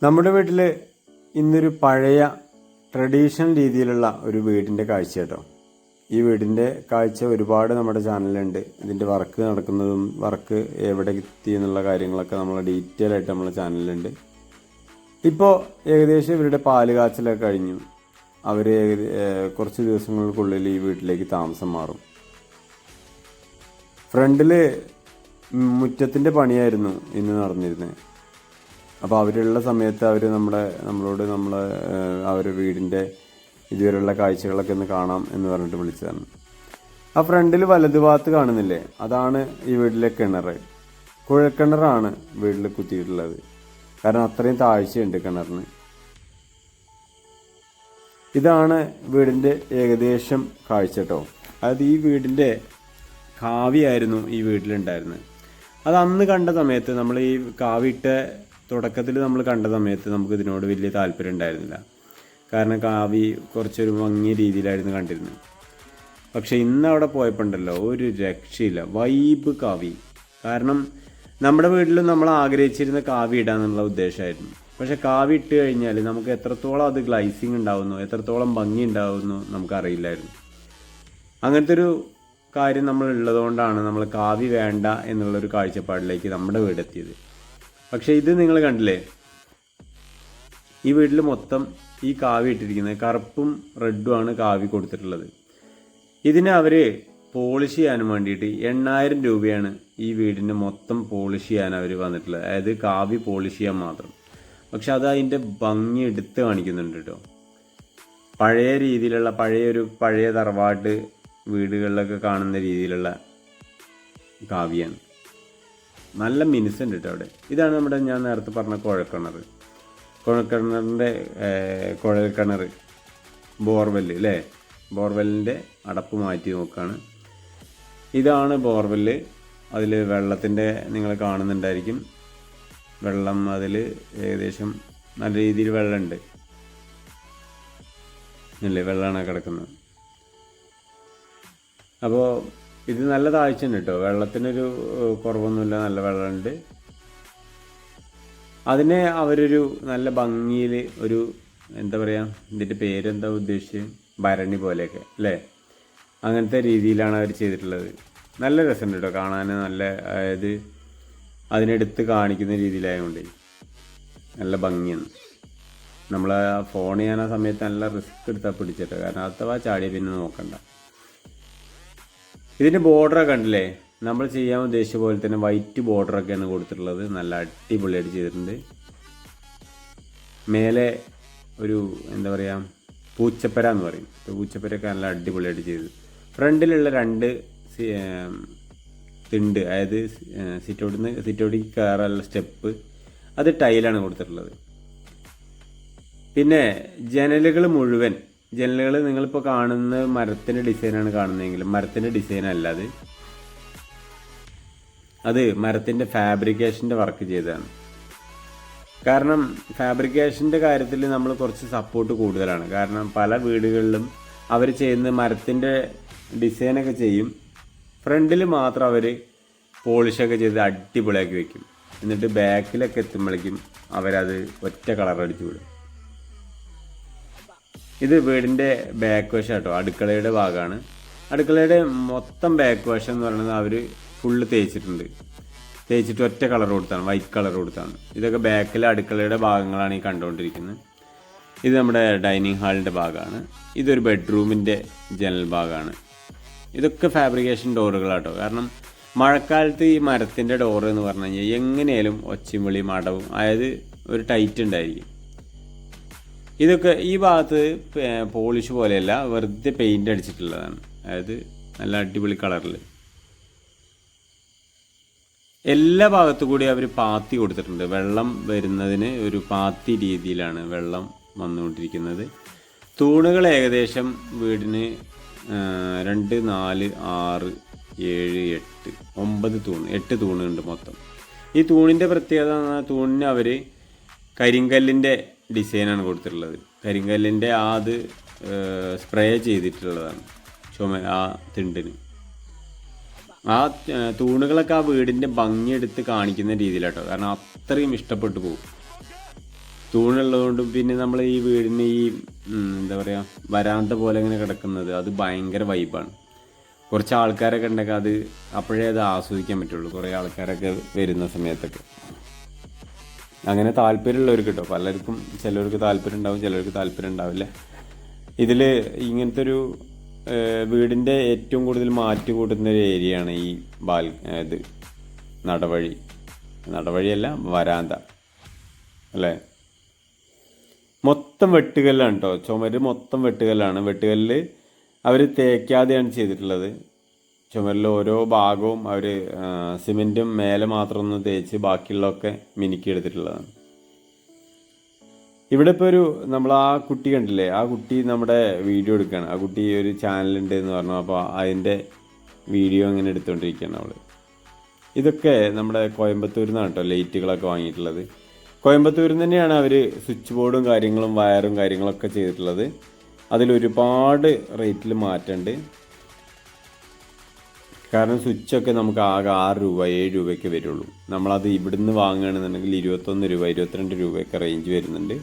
നമ്മുടെ വീട്ടിൽ ഇന്നൊരു പഴയ ട്രഡീഷണൽ രീതിയിലുള്ള ഒരു വീടിൻ്റെ കാഴ്ച കേട്ടോ. ഈ വീടിൻ്റെ കാഴ്ച ഒരുപാട് നമ്മുടെ ചാനലിലുണ്ട്. ഇതിൻ്റെ വർക്ക് നടക്കുന്നതും വർക്ക് എവിടെ എത്തി എന്നുള്ള കാര്യങ്ങളൊക്കെ നമ്മൾ ഡീറ്റെയിൽ ആയിട്ട് നമ്മുടെ ചാനലിലുണ്ട്. ഇപ്പോൾ ഏകദേശം ഇവരുടെ പാല് കാച്ചലൊക്കെ കഴിഞ്ഞു. അവർ കുറച്ച് ദിവസങ്ങൾക്കുള്ളിൽ ഈ വീട്ടിലേക്ക് താമസം മാറും. ഫ്രണ്ടിൽ മുറ്റത്തിൻ്റെ പണിയായിരുന്നു ഇന്ന് നടന്നിരുന്നത്. അപ്പോൾ അവരുള്ള സമയത്ത് അവർ നമ്മളോട് അവർ വീടിൻ്റെ ഇതുവരെയുള്ള കാഴ്ചകളൊക്കെ ഒന്ന് കാണാം എന്ന് പറഞ്ഞിട്ട് വിളിച്ചതാണ്. ആ ഫ്രണ്ടിൽ വലതുഭാഗത്ത് കാണുന്നില്ലേ, അതാണ് ഈ വീട്ടിലെ കിണർ. കുഴൽക്കിണറാണ് വീട്ടിൽ കുത്തിയിട്ടുള്ളത്. കാരണം അത്രയും താഴ്ചയുണ്ട് കിണറിന്. ഇതാണ് വീടിൻ്റെ ഏകദേശം കാഴ്ച കേട്ടോ. അതായത് ഈ വീടിൻ്റെ കാവിയായിരുന്നു ഈ വീട്ടിലുണ്ടായിരുന്നത്. അത് അന്ന് കണ്ട സമയത്ത്, നമ്മൾ ഈ കാവിയിട്ട തുടക്കത്തിൽ നമ്മൾ കണ്ട സമയത്ത് നമുക്ക് ഇതിനോട് വലിയ താല്പര്യം ഉണ്ടായിരുന്നില്ല. കാരണം കാവി കുറച്ചൊരു ഭംഗിയ രീതിയിലായിരുന്നു കണ്ടിരുന്നത്. പക്ഷെ ഇന്ന് അവിടെ പോയപ്പോൾ ഉണ്ടല്ലോ, ഒരു രക്ഷയില്ല, വൈബ് കാവി. കാരണം നമ്മുടെ വീട്ടിലും നമ്മൾ ആഗ്രഹിച്ചിരുന്ന കാവി ഇടാന്നുള്ള ഉദ്ദേശമായിരുന്നു. പക്ഷെ കാവി ഇട്ട് കഴിഞ്ഞാൽ നമുക്ക് എത്രത്തോളം അത് ഗ്ലൈസിങ് ഉണ്ടാവുന്നു, എത്രത്തോളം ഭംഗി ഉണ്ടാവുന്നു നമുക്കറിയില്ലായിരുന്നു. അങ്ങനത്തെ ഒരു കാര്യം നമ്മൾ ഉള്ളതുകൊണ്ടാണ് നമ്മൾ കാവി വേണ്ട എന്നുള്ളൊരു കാഴ്ചപ്പാടിലേക്ക് നമ്മുടെ വീടെത്തിയത്. പക്ഷേ ഇത് നിങ്ങൾ കണ്ടില്ലേ, ഈ വീട്ടിൽ മൊത്തം ഈ കാവി ഇട്ടിരിക്കുന്നത് കറുപ്പും റെഡുമാണ് കാവി കൊടുത്തിട്ടുള്ളത്. ഇതിന് അവർ പോളിഷ് ചെയ്യാനും വേണ്ടിയിട്ട് 8000 രൂപയാണ് ഈ വീടിന് മൊത്തം പോളിഷ് ചെയ്യാൻ അവർ വന്നിട്ടുള്ളത്. അതായത് കാവി പോളിഷ് ചെയ്യാൻ മാത്രം. പക്ഷെ അത് അതിൻ്റെ ഭംഗി എടുത്ത് കാണിക്കുന്നുണ്ട് കേട്ടോ. പഴയ രീതിയിലുള്ള പഴയ തറവാട്ട് വീടുകളിലൊക്കെ കാണുന്ന രീതിയിലുള്ള കാവ്യാണ്. നല്ല മിനുസുണ്ട് കേട്ടോ അവിടെ. ഇതാണ് നമ്മുടെ ഞാൻ നേരത്തെ പറഞ്ഞ കുഴൽക്കിണർ ബോർവെല്ല് അല്ലേ. ബോർവെല്ലിൻ്റെ അടപ്പ് മാറ്റി നോക്കുകയാണ്. ഇതാണ് ബോർവെല്ല്. അതിൽ വെള്ളത്തിൻ്റെ നിങ്ങൾ കാണുന്നുണ്ടായിരിക്കും. വെള്ളം അതിൽ ഏകദേശം നല്ല രീതിയിൽ വെള്ളമുണ്ട് അല്ലേ, വെള്ളമാണ് കിടക്കുന്നത്. അപ്പോൾ ഇത് നല്ല താഴ്ചയുണ്ട് കേട്ടോ. വെള്ളത്തിനൊരു കുറവൊന്നുമില്ല, നല്ല വെള്ളമുണ്ട്. അതിനെ അവരൊരു നല്ല ഭംഗിയിൽ ഒരു എന്താ പറയുക, ഇതിൻ്റെ പേരെന്താ ഉദ്ദേശിച്ചത്, ഭരണി പോലെയൊക്കെ അല്ലേ, അങ്ങനത്തെ രീതിയിലാണ് അവർ ചെയ്തിട്ടുള്ളത്. നല്ല രസമുണ്ട് കേട്ടോ കാണാൻ. നല്ല അതായത് അതിനെടുത്ത് കാണിക്കുന്ന രീതിയിലായതുകൊണ്ട് നല്ല ഭംഗിയാണ്. നമ്മൾ ഫോൺ ചെയ്യാൻ ആ സമയത്ത് നല്ല റിസ്ക് എടുത്താൽ പിടിച്ചിട്ട്, കാരണം അഥവാ ചാടിയ പിന്നെ നോക്കണ്ട. ഇതിൻ്റെ ബോർഡറൊക്കെ കണ്ടില്ലേ, നമ്മൾ ചെയ്യാൻ ഉദ്ദേശിച്ച പോലെ തന്നെ വൈറ്റ് ബോർഡറൊക്കെയാണ് കൊടുത്തിട്ടുള്ളത്. നല്ല അടിപൊളിയായിട്ട് ചെയ്തിട്ടുണ്ട്. മേലെ ഒരു എന്താ പറയുക, പൂച്ചപ്പര എന്ന് പറയും. പൂച്ചപ്പരയൊക്കെ നല്ല അടിപൊളിയായിട്ട് ചെയ്തു. ഫ്രണ്ടിലുള്ള 2 തിണ്ട്, അതായത് സിറ്റൗട്ടിൽ കയറാനുള്ള സ്റ്റെപ്പ്, അത് ടൈലാണ് കൊടുത്തിട്ടുള്ളത്. പിന്നെ ജനലുകൾ നിങ്ങളിപ്പോൾ കാണുന്ന മരത്തിൻ്റെ ഡിസൈനാണ് കാണുന്നതെങ്കിലും മരത്തിൻ്റെ ഡിസൈൻ അല്ല അത് മരത്തിൻ്റെ ഫാബ്രിക്കേഷൻ്റെ വർക്ക് ചെയ്തതാണ്. കാരണം ഫാബ്രിക്കേഷൻ്റെ കാര്യത്തിൽ നമ്മൾ കുറച്ച് സപ്പോർട്ട് കൂടുതലാണ്. കാരണം പല വീടുകളിലും അവർ ചെയ്യുന്ന മരത്തിൻ്റെ ഡിസൈനൊക്കെ ചെയ്യും, ഫ്രണ്ടിൽ മാത്രം അവർ പോളിഷൊക്കെ ചെയ്ത് അടിപൊളിയാക്കി വയ്ക്കും. എന്നിട്ട് ബാക്കിലൊക്കെ എത്തുമ്പോഴേക്കും അവരത് ഒറ്റ കളർ അടിച്ചു വിടും. ഇത് വീടിൻ്റെ ബാക്ക് വശം കേട്ടോ, അടുക്കളയുടെ ഭാഗമാണ്. അടുക്കളയുടെ മൊത്തം ബാക്ക് വശം എന്ന് പറയുന്നത് അവർ ഫുള്ള് തേച്ചിട്ട് ഒറ്റ കളർ കൊടുത്താണ്, വൈറ്റ് കളർ കൊടുത്താണ്. ഇതൊക്കെ ബാക്കിലെ അടുക്കളയുടെ ഭാഗങ്ങളാണ് ഈ കണ്ടുകൊണ്ടിരിക്കുന്നത്. ഇത് നമ്മുടെ ഡൈനിങ് ഹാളിൻ്റെ ഭാഗമാണ്. ഇതൊരു ബെഡ്റൂമിൻ്റെ ജനൽ ഭാഗമാണ്. ഇതൊക്കെ ഫാബ്രിക്കേഷൻ ഡോറുകളാട്ടോ. കാരണം മഴക്കാലത്ത് ഈ മരത്തിൻ്റെ ഡോറ് എന്ന് പറഞ്ഞു കഴിഞ്ഞാൽ എങ്ങനെയാലും ഒച്ചയും വിളിയും അടവും, അതായത് ഒരു ടൈറ്റ് ഉണ്ടായിരിക്കും. ഇതൊക്കെ ഈ ഭാഗത്ത് പോളിഷ് പോലെയല്ല, വെറുതെ പെയിൻ്റ് അടിച്ചിട്ടുള്ളതാണ്. അതായത് നല്ല അടിപൊളി കളറിൽ എല്ലാ ഭാഗത്തു കൂടി അവർ പാത്തി കൊടുത്തിട്ടുണ്ട്. വെള്ളം വരുന്നതിന് ഒരു പാത്തി രീതിയിലാണ് വെള്ളം വന്നുകൊണ്ടിരിക്കുന്നത്. തൂണുകൾ ഏകദേശം വീടിന് 2, 4, 6, 7, 8, 8 തൂണുണ്ട് മൊത്തം. ഈ തൂണിൻ്റെ പ്രത്യേകത, തൂണിന് അവർ കരിങ്കല്ലിൻ്റെ ഡിസൈനാണ് കൊടുത്തിട്ടുള്ളത്. കരിങ്കല്ലിൻ്റെ അത് സ്പ്രേ ചെയ്തിട്ടുള്ളതാണ് ആ തിണ്ടിന്. ആ തൂണുകളൊക്കെ ആ വീടിൻ്റെ ഭംഗിയെടുത്ത് കാണിക്കുന്ന രീതിയിലാട്ടോ. കാരണം അത്രയും ഇഷ്ടപ്പെട്ടു പോകും. തൂണുള്ളതുകൊണ്ടും പിന്നെ നമ്മൾ ഈ വീടിന് ഈ എന്താ പറയുക വരാന്ത പോലെ ഇങ്ങനെ കിടക്കുന്നത് അത് ഭയങ്കര വൈബാണ്. കുറച്ച് ആൾക്കാരൊക്കെ ഉണ്ടെങ്കിൽ അത് അപ്പോഴേ അത് ആസ്വദിക്കാൻ പറ്റുള്ളൂ, കുറേ ആൾക്കാരൊക്കെ വരുന്ന സമയത്തൊക്കെ. അങ്ങനെ താല്പര്യമുള്ളവർക്ക് കേട്ടോ, പലർക്കും ചിലവർക്ക് താല്പര്യം ഉണ്ടാവും, ചിലവർക്ക് താല്പര്യം ഉണ്ടാവില്ല. ഇതിൽ ഇങ്ങനത്തെ ഒരു വീടിൻ്റെ ഏറ്റവും കൂടുതൽ മാറ്റി കൂട്ടുന്ന ഒരു ഏരിയയാണ് ഈ ഇത് നടവഴിയല്ല വരാന്ത അല്ലേ. മൊത്തം വെട്ടുകല്ലാണ് കേട്ടോ, ചുമര് മൊത്തം വെട്ടുകല്ലാണ്. വെട്ടുകല്ല് അവർ തേക്കാതെയാണ് ചെയ്തിട്ടുള്ളത്. ചുമരിൽ ഓരോ ഭാഗവും അവർ സിമെൻറ്റും മേലെ മാത്രം ഒന്ന് തേച്ച് ബാക്കിയുള്ളതൊക്കെ മിനുക്കി എടുത്തിട്ടുള്ളതാണ്. ഇവിടെ ഇപ്പോൾ നമ്മൾ ആ കുട്ടി കണ്ടില്ലേ, ആ കുട്ടി നമ്മുടെ വീഡിയോ എടുക്കുകയാണ്. ആ കുട്ടി ഒരു ചാനലുണ്ട് എന്ന് പറഞ്ഞു, അപ്പോൾ അതിൻ്റെ വീഡിയോ ഇങ്ങനെ എടുത്തുകൊണ്ടിരിക്കുകയാണ് അവൾ. ഇതൊക്കെ നമ്മുടെ കോയമ്പത്തൂരിൽ നിന്നാണ് കേട്ടോ ലൈറ്റുകളൊക്കെ വാങ്ങിയിട്ടുള്ളത്. കോയമ്പത്തൂരിൽ നിന്ന് തന്നെയാണ് അവർ സ്വിച്ച് ബോർഡും കാര്യങ്ങളും വയറും കാര്യങ്ങളൊക്കെ ചെയ്തിട്ടുള്ളത്. അതിലൊരുപാട് റേറ്റിൽ മാറ്റമുണ്ട്. കാരണം സ്വിച്ചൊക്കെ നമുക്ക് ആകെ 6 രൂപ 7 രൂപയ്ക്ക് വരുള്ളൂ. നമ്മളത് ഇവിടുന്ന് വാങ്ങുകയാണെന്നുണ്ടെങ്കിൽ 21 രൂപ 22 രൂപയൊക്കെ റേഞ്ച് വരുന്നുണ്ട്.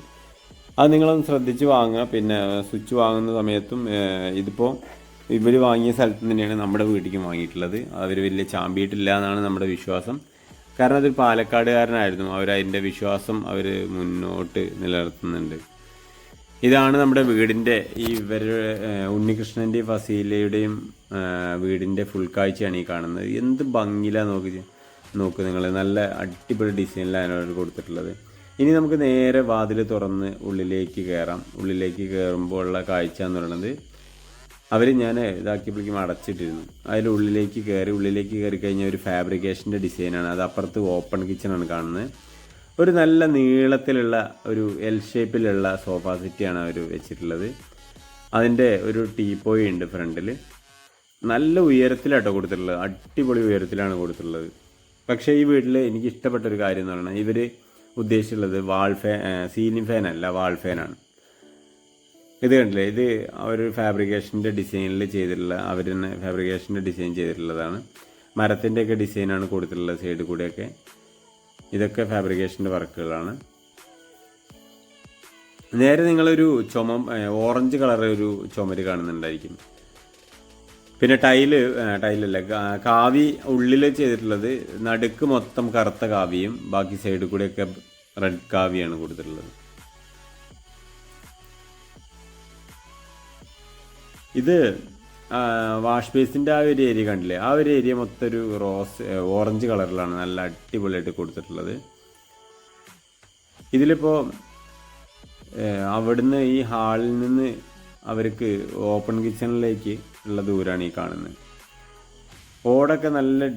അത് നിങ്ങളൊന്ന് ശ്രദ്ധിച്ച് വാങ്ങുക. പിന്നെ സ്വിച്ച് വാങ്ങുന്ന സമയത്തും ഇതിപ്പോൾ ഇവർ വാങ്ങിയ സ്ഥലത്ത് തന്നെയാണ് നമ്മുടെ വീട്ടിലേക്ക് വാങ്ങിയിട്ടുള്ളത്. അവർ വലിയ ചാമ്പിയിട്ടില്ല എന്നാണ് നമ്മുടെ വിശ്വാസം. കാരണം അതൊരു പാലക്കാടുകാരനായിരുന്നു, അവരതിൻ്റെ വിശ്വാസം അവർ മുന്നോട്ട് നിലനിർത്തുന്നുണ്ട്. ഇതാണ് നമ്മുടെ വീടിൻ്റെ ഉണ്ണികൃഷ്ണൻ്റെയും ഫസീലയുടെയും വീടിൻ്റെ ഫുൾ കാഴ്ചയാണ് ഈ കാണുന്നത്. എന്ത് ഭംഗിയിലാണ് നോക്ക് നിങ്ങൾ, നല്ല അടിപൊളി ഡിസൈനിലാണ് അവർ കൊടുത്തിട്ടുള്ളത്. ഇനി നമുക്ക് നേരെ വാതിൽ തുറന്ന് ഉള്ളിലേക്ക് കയറാം. ഉള്ളിലേക്ക് കയറുമ്പോൾ ഉള്ള കാഴ്ച എന്ന് പറയുന്നത് ഞാൻ ഇതാക്കിയപ്പോഴേക്കും അടച്ചിട്ടിരുന്നു. ഉള്ളിലേക്ക് കയറി കഴിഞ്ഞാൽ ഒരു ഫാബ്രിക്കേഷൻ്റെ ഡിസൈനാണ്. അത് അപ്പുറത്ത് ഓപ്പൺ കിച്ചണാണ് കാണുന്നത്. ഒരു നല്ല നീളത്തിലുള്ള ഒരു എൽ ഷേപ്പിലുള്ള സോഫ സെറ്റിയാണ് അവർ വെച്ചിട്ടുള്ളത്. അതിൻ്റെ ഒരു ടീപ്പോയി ഉണ്ട് ഫ്രണ്ടിൽ. നല്ല ഉയരത്തിലാട്ടോ കൊടുത്തിട്ടുള്ളത്, അടിപൊളി ഉയരത്തിലാണ് കൊടുത്തിട്ടുള്ളത്. പക്ഷേ ഈ വീട്ടിൽ എനിക്ക് ഇഷ്ടപ്പെട്ട ഒരു കാര്യം എന്ന് പറഞ്ഞാൽ ഇവർ ഉദ്ദേശിച്ചുള്ളത് സീലിംഗ് ഫാനല്ല, വാൾ ഫാനാണ്. ഇത് കണ്ടില്ലേ, ഇത് അവർ ഫാബ്രിക്കേഷൻ്റെ ഡിസൈനിൽ ചെയ്തിട്ടുള്ള, അവർ തന്നെ ഫാബ്രിക്കേഷൻ്റെ ഡിസൈൻ ചെയ്തിട്ടുള്ളതാണ്. മരത്തിൻ്റെയൊക്കെ ഡിസൈനാണ് കൊടുത്തിട്ടുള്ളത് സൈഡിൽ കൂടെയൊക്കെ. ഇതൊക്കെ ഫാബ്രിക്കേഷൻ്റെ വർക്കുകളാണ്. നേരെ നിങ്ങളൊരു ഓറഞ്ച് കളർ ഒരു ചുമര് കാണുന്നുണ്ടായിരിക്കും. പിന്നെ ടൈലല്ല, കാവി ഉള്ളിൽ ചെയ്തിട്ടുള്ളത്. നടുക്ക് മൊത്തം കറുത്ത കാവിയും ബാക്കി സൈഡിൽ കൂടെയൊക്കെ റെഡ് കാവിയാണ് കൊടുത്തിട്ടുള്ളത്. ഇത് വാഷ് ബേസിൻ്റെ ആ ഒരു ഏരിയ കണ്ടില്ലേ, ആ ഒരു ഏരിയ മൊത്തം ഒരു ഓറഞ്ച് കളറിലാണ് നല്ല അടിപൊളിയായിട്ട് കൊടുത്തിട്ടുള്ളത്. ഇതിലിപ്പോൾ അവിടുന്ന് ഈ ഹാളിൽ നിന്ന് അവർക്ക് ഓപ്പൺ കിച്ചണിലേക്ക് ഉള്ള ദൂരമാണ് ഈ കാണുന്നത്. ഓടൊക്കെ നല്ല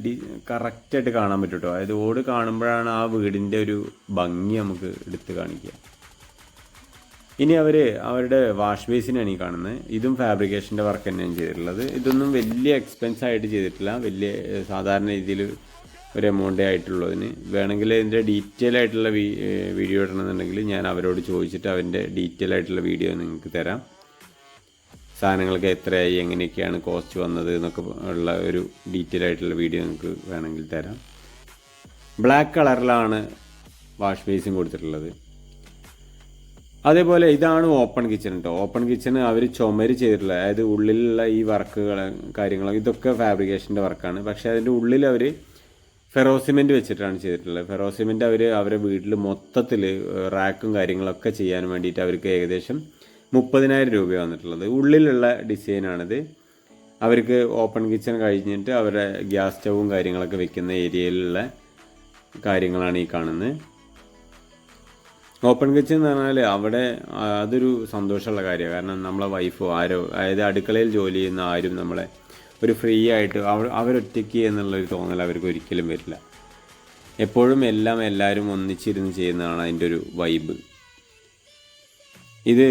കറക്റ്റായിട്ട് കാണാൻ പറ്റും കേട്ടോ. അതായത് ഓട് കാണുമ്പോഴാണ് ആ വീടിൻ്റെ ഒരു ഭംഗി നമുക്ക് എടുത്ത് കാണിക്കുക. ഇനി അവരുടെ വാഷ് ബേസിനാണ് ഈ കാണുന്നത്. ഇതും ഫാബ്രിക്കേഷൻ്റെ വർക്ക് തന്നെയാണ് ചെയ്തിട്ടുള്ളത്. ഇതൊന്നും വലിയ എക്സ്പെൻസ് ആയിട്ട് ചെയ്തിട്ടില്ല, വലിയ സാധാരണ രീതിയിൽ ഒരു എമൗണ്ടേ ആയിട്ടുള്ളതിന്. വേണമെങ്കിൽ ഇതിൻ്റെ ഡീറ്റെയിൽ ആയിട്ടുള്ള വീഡിയോ ഇടണമെന്നുണ്ടെങ്കിൽ ഞാൻ അവരോട് ചോദിച്ചിട്ട് അതിൻ്റെ ഡീറ്റെയിൽ ആയിട്ടുള്ള വീഡിയോ നിങ്ങൾക്ക് തരാം. സാധനങ്ങൾക്ക് എത്രയായി, എങ്ങനെയൊക്കെയാണ് കോസ്റ്റ് വന്നത് എന്നൊക്കെ ഉള്ള ഒരു ഡീറ്റെയിൽ ആയിട്ടുള്ള വീഡിയോ നിങ്ങൾക്ക് വേണമെങ്കിൽ തരാം. ബ്ലാക്ക് കളറിലാണ് വാഷ് ബേസും കൊടുത്തിട്ടുള്ളത്. അതേപോലെ ഇതാണ് ഓപ്പൺ കിച്ചൺ കേട്ടോ. ഓപ്പൺ കിച്ചൺ അവർ ചുമര് ചെയ്തിട്ടുള്ളത്, അതായത് ഉള്ളിലുള്ള ഈ വർക്കുകൾ കാര്യങ്ങൾ ഇതൊക്കെ ഫാബ്രിക്കേഷൻ്റെ വർക്കാണ്. പക്ഷേ അതിൻ്റെ ഉള്ളിൽ അവർ ഫെറോസിമെൻറ്റ് വെച്ചിട്ടാണ് ചെയ്തിട്ടുള്ളത്. ഫെറോസിമെൻറ്റ് അവരെ വീട്ടിൽ മൊത്തത്തിൽ റാക്കും കാര്യങ്ങളൊക്കെ ചെയ്യാൻ വേണ്ടിയിട്ട് അവർക്ക് ഏകദേശം 30,000 രൂപ വന്നിട്ടുള്ളത്. ഉള്ളിലുള്ള ഡിസൈനാണിത്. അവർക്ക് ഓപ്പൺ കിച്ചൺ കഴിഞ്ഞിട്ട് അവരുടെ ഗ്യാസ് സ്റ്റൗവും കാര്യങ്ങളൊക്കെ വെക്കുന്ന ഏരിയയിലുള്ള കാര്യങ്ങളാണ് ഈ കാണുന്നത്. ഓപ്പൺ കിച്ചൺ എന്ന് പറഞ്ഞാൽ അവിടെ അതൊരു സന്തോഷമുള്ള കാര്യമാണ്. കാരണം നമ്മളെ വൈഫോ അതായത് അടുക്കളയിൽ ജോലി ചെയ്യുന്ന ആരും നമ്മളെ ഒരു ഫ്രീ ആയിട്ട് അവരൊറ്റയ്ക്ക് എന്നുള്ളൊരു തോന്നൽ അവർക്ക് ഒരിക്കലും വരില്ല. എപ്പോഴും എല്ലാവരും ഒന്നിച്ചിരുന്ന് ചെയ്യുന്നതാണ് അതിൻ്റെ ഒരു വൈബ്. ഇത്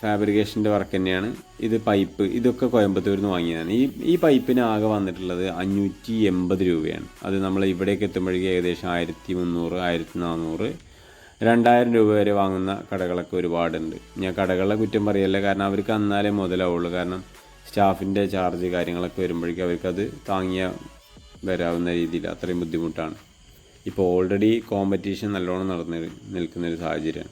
ഫാബ്രിക്കേഷൻ്റെ വർക്ക് തന്നെയാണ്. ഇത് പൈപ്പ്, ഇതൊക്കെ കോയമ്പത്തൂരിൽ നിന്ന് വാങ്ങിയതാണ്. ഈ പൈപ്പിന് ആകെ വന്നിട്ടുള്ളത് 580 രൂപയാണ്. അത് നമ്മൾ ഇവിടേക്ക് എത്തുമ്പോഴേക്കും ഏകദേശം 1300, 1400, 2000 രൂപ വരെ വാങ്ങുന്ന കടകളൊക്കെ ഒരുപാടുണ്ട്. ഞാൻ കടകളെ കുറ്റം പറയല്ല, കാരണം അവർക്ക് എന്നാലേ മുതലാവുള്ളൂ. കാരണം സ്റ്റാഫിൻ്റെ ചാർജ് കാര്യങ്ങളൊക്കെ വരുമ്പോഴേക്കും അവർക്കത് താങ്ങിയ വരാവുന്ന രീതിയിൽ അത്രയും ബുദ്ധിമുട്ടാണ്. ഇപ്പോൾ ഓൾറെഡി കോമ്പറ്റീഷൻ നല്ലോണം നടന്ന് നിൽക്കുന്നൊരു സാഹചര്യമാണ്.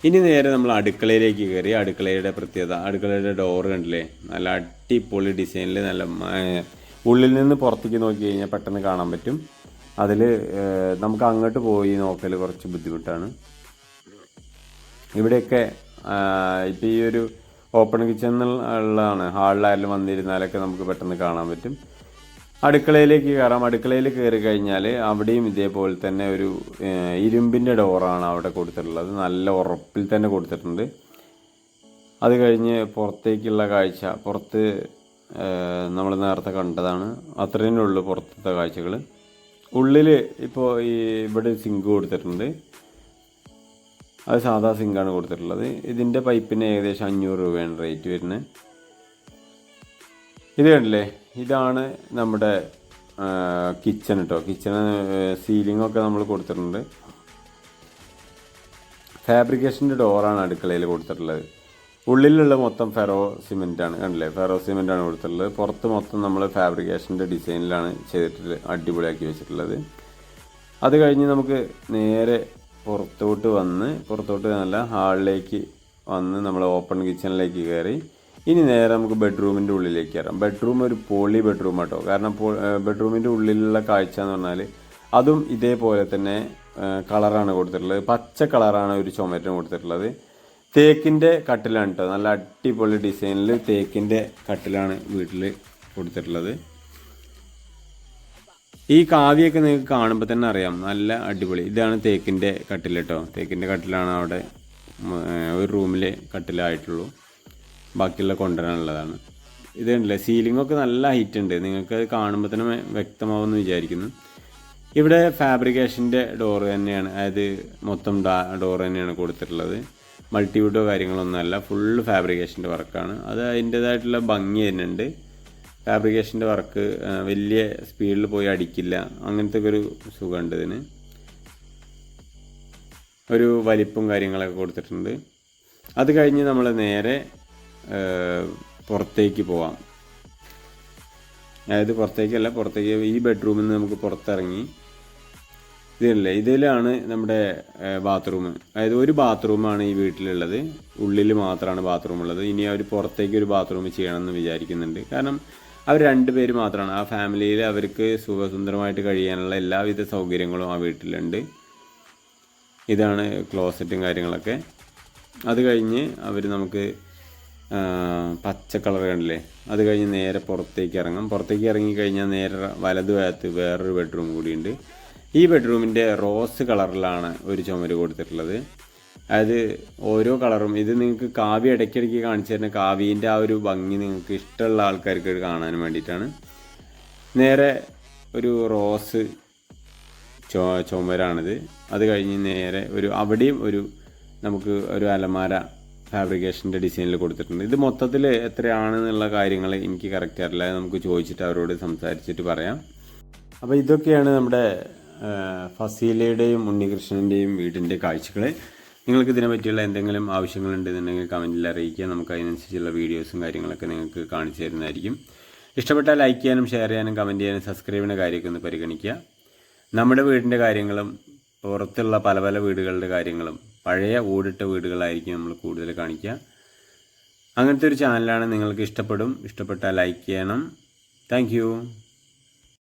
ഇനി നേരെ നമ്മൾ അടുക്കളയിലേക്ക് കയറി. അടുക്കളയുടെ പ്രത്യേകത, അടുക്കളയുടെ ഡോറ് കണ്ടില്ലേ, നല്ല അടിപൊളി ഡിസൈനിൽ, നല്ല ഉള്ളിൽ നിന്ന് പുറത്തേക്ക് നോക്കി കഴിഞ്ഞാൽ പെട്ടെന്ന് കാണാൻ പറ്റും. അതിൽ നമുക്ക് അങ്ങോട്ട് പോയി നോക്കൽ കുറച്ച് ബുദ്ധിമുട്ടാണ്. ഇവിടെയൊക്കെ ഇപ്പോൾ ഈ ഒരു ഓപ്പൺ കിച്ചൺ ഉള്ളതാണ്. ഹാളിലായാലും വന്നിരുന്നാലൊക്കെ നമുക്ക് പെട്ടെന്ന് കാണാൻ പറ്റും. അടുക്കളയിലേക്ക് കയറാം. അടുക്കളയിൽ കയറി കഴിഞ്ഞാൽ അവിടെയും ഇതേപോലെ തന്നെ ഒരു ഇരുമ്പിൻ്റെ ഡോറാണ് അവിടെ കൊടുത്തിട്ടുള്ളത്. നല്ല ഉറപ്പിൽ തന്നെ കൊടുത്തിട്ടുണ്ട്. അത് കഴിഞ്ഞ് പുറത്തേക്കുള്ള കാഴ്ച, പുറത്ത് നമ്മൾ നേരത്തെ കണ്ടതാണ്. അത്രയേ ഉള്ളൂ പുറത്തത്തെ കാഴ്ചകൾ. ഉള്ളിൽ ഇപ്പോൾ ഇവിടെ സിങ്ക് കൊടുത്തിട്ടുണ്ട്. അത് സാധാ സിങ്കാണ് കൊടുത്തിട്ടുള്ളത്. ഇതിൻ്റെ പൈപ്പിന് ഏകദേശം 500 രൂപയാണ് റേറ്റ് വരുന്നത്. ഇത് കണ്ടില്ലേ, ഇതാണ് നമ്മുടെ കിച്ചൺ കേട്ടോ. കിച്ചണ് സീലിങ്ങൊക്കെ നമ്മൾ കൊടുത്തിട്ടുണ്ട്. ഫാബ്രിക്കേഷൻ്റെ ഡോറാണ് അടുക്കളയിൽ കൊടുത്തിട്ടുള്ളത്. ഉള്ളിലുള്ള മൊത്തം ഫെറോ സിമെൻറ്റാണ്, കണ്ടില്ലേ, ഫെറോ സിമെൻറ്റാണ് കൊടുത്തിട്ടുള്ളത്. പുറത്ത് മൊത്തം നമ്മൾ ഫാബ്രിക്കേഷൻ്റെ ഡിസൈനിലാണ് ചെയ്തിട്ട് അടിപൊളിയാക്കി വെച്ചിട്ടുള്ളത്. അത് കഴിഞ്ഞ് നമുക്ക് നേരെ പുറത്തോട്ട് നല്ല ഹാളിലേക്ക് വന്ന് നമ്മൾ ഓപ്പൺ കിച്ചണിലേക്ക് കയറി. ഇനി നേരെ നമുക്ക് ബെഡ്റൂമിൻ്റെ ഉള്ളിലേക്ക് കയറാം. ബെഡ്റൂം ഒരു പോളി ബെഡ്റൂം ആട്ടോ. കാരണം ബെഡ്റൂമിൻ്റെ ഉള്ളിലുള്ള കാഴ്ച എന്ന് പറഞ്ഞാൽ അതും ഇതേപോലെ തന്നെ കളറാണ് കൊടുത്തിട്ടുള്ളത്. പച്ച കളറാണ് ഒരു ചുമരിന് കൊടുത്തിട്ടുള്ളത്. തേക്കിൻ്റെ കട്ടിലാണ് കേട്ടോ. നല്ല അടിപൊളി ഡിസൈനിൽ തേക്കിൻ്റെ കട്ടിലാണ് വീട്ടിൽ കൊടുത്തിട്ടുള്ളത്. ഈ കാവ്യൊക്കെ നിങ്ങൾക്ക് കാണുമ്പോൾ തന്നെ അറിയാം, നല്ല അടിപൊളി. ഇതാണ് തേക്കിൻ്റെ കട്ടിൽ കേട്ടോ. തേക്കിൻ്റെ കട്ടിലാണ് അവിടെ ഒരു റൂമിലെ കട്ടിലായിട്ടുള്ളൂ. ബാക്കിയുള്ള കൊണ്ടുവരാനുള്ളതാണ്. ഇത് കണ്ടില്ലേ, സീലിങ്ങൊക്കെ നല്ല ഹൈറ്റ് ഉണ്ട്. നിങ്ങൾക്ക് അത് കാണുമ്പോൾ തന്നെ വ്യക്തമാവുമെന്ന് വിചാരിക്കുന്നു. ഇവിടെ ഫാബ്രിക്കേഷൻ്റെ ഡോറ് തന്നെയാണ്, അതായത് മൊത്തം ഡോറ് തന്നെയാണ് കൊടുത്തിട്ടുള്ളത്. മൾട്ടിവുഡോ കാര്യങ്ങളൊന്നുമല്ല, ഫുള്ള് ഫാബ്രിക്കേഷൻ്റെ വർക്കാണ്. അത് അതിൻ്റേതായിട്ടുള്ള ഭംഗി തന്നെയുണ്ട്. ഫാബ്രിക്കേഷൻ്റെ വർക്ക് വലിയ സ്പീഡിൽ പോയി അടിക്കില്ല, അങ്ങനത്തെ ഒരു സുഖമുണ്ട് ഇതിന്. ഒരു വലിപ്പും കാര്യങ്ങളൊക്കെ കൊടുത്തിട്ടുണ്ട്. അത് കഴിഞ്ഞ് നമ്മൾ നേരെ പുറത്തേക്ക് പോവാം. അതായത് പുറത്തേക്ക് ഈ ബെഡ്റൂമിൽ നിന്ന് നമുക്ക് പുറത്തിറങ്ങി ഇതില്ലേ, ഇതിലാണ് നമ്മുടെ ബാത്റൂം. അതായത് ഒരു ബാത്റൂമാണ് ഈ വീട്ടിലുള്ളത്. ഉള്ളിൽ മാത്രമാണ് ബാത്റൂം ഉള്ളത്. ഇനി അവർ പുറത്തേക്ക് ഒരു ബാത്റൂം ചെയ്യണമെന്ന് വിചാരിക്കുന്നുണ്ട്. കാരണം അവർ 2 പേര് മാത്രമാണ്. ആ ഫാമിലിയിൽ അവർക്ക് സുഖസുന്ദരമായിട്ട് കഴിയാനുള്ള എല്ലാവിധ സൗകര്യങ്ങളും ആ വീട്ടിലുണ്ട്. ഇതാണ് ക്ലോസറ്റും കാര്യങ്ങളൊക്കെ. അത് കഴിഞ്ഞ് അവർ നമുക്ക് പച്ച കളർ കണ്ടില്ലേ, അത് കഴിഞ്ഞ് നേരെ പുറത്തേക്ക് ഇറങ്ങാം. പുറത്തേക്ക് ഇറങ്ങിക്കഴിഞ്ഞാൽ നേരെ വലതുഭാഗത്ത് വേറൊരു ബെഡ്റൂം കൂടിയുണ്ട്. ഈ ബെഡ്റൂമിൻ്റെ റോസ് കളറിലാണ് ഒരു ചുമര് കൊടുത്തിട്ടുള്ളത്. അതായത് ഓരോ കളറും, ഇത് നിങ്ങൾക്ക് കാവ്യ ഇടയ്ക്കിടയ്ക്ക് കാണിച്ചു തരുന്ന കാവ്യൻ്റെ ആ ഒരു ഭംഗി നിങ്ങൾക്ക് ഇഷ്ടമുള്ള ആൾക്കാർക്ക് കാണാൻ വേണ്ടിയിട്ടാണ്. നേരെ ഒരു റോസ് ചുമരാണിത്. അത് കഴിഞ്ഞ് നേരെ അവിടെയും നമുക്ക് ഒരു അലമാര ഫാബ്രിക്കേഷൻ്റെ ഡിസൈനിൽ കൊടുത്തിട്ടുണ്ട്. ഇത് മൊത്തത്തിൽ എത്രയാണെന്നുള്ള കാര്യങ്ങൾ എനിക്ക് കറക്റ്റ് അറിയില്ല. നമുക്ക് ചോദിച്ചിട്ട് അവരോട് സംസാരിച്ചിട്ട് പറയാം. അപ്പോൾ ഇതൊക്കെയാണ് നമ്മുടെ ഫസീലയുടെയും ഉണ്ണികൃഷ്ണൻ്റെയും വീടിൻ്റെ കാഴ്ചകൾ. നിങ്ങൾക്ക് ഇതിനെ പറ്റിയുള്ള എന്തെങ്കിലും ആവശ്യങ്ങളുണ്ടെന്നുണ്ടെങ്കിൽ കമൻറ്റിൽ അറിയിക്കുക. നമുക്ക് അതിനനുസരിച്ചുള്ള വീഡിയോസും കാര്യങ്ങളൊക്കെ നിങ്ങൾക്ക് കാണിച്ചു തരുന്നതായിരിക്കും. ഇഷ്ടപ്പെട്ടാൽ ലൈക്ക് ചെയ്യാനും ഷെയർ ചെയ്യാനും കമൻറ്റ് ചെയ്യാനും സബ്സ്ക്രൈബ് ചെയ്യുന്ന കാര്യമൊക്കെ ഒന്ന് പരിഗണിക്കുക. നമ്മുടെ വീടിൻ്റെ കാര്യങ്ങളും പുറത്തുള്ള പല പല വീടുകളുടെ കാര്യങ്ങളും പഴയ ഓടിട്ട വീടുകളായിരിക്കും നമ്മൾ കൂടുതൽ കാണിക്കുക. അങ്ങനത്തെ ഒരു ചാനലാണ്. നിങ്ങൾക്ക് ഇഷ്ടപ്പെട്ടാൽ ലൈക്ക് ചെയ്യണം. താങ്ക്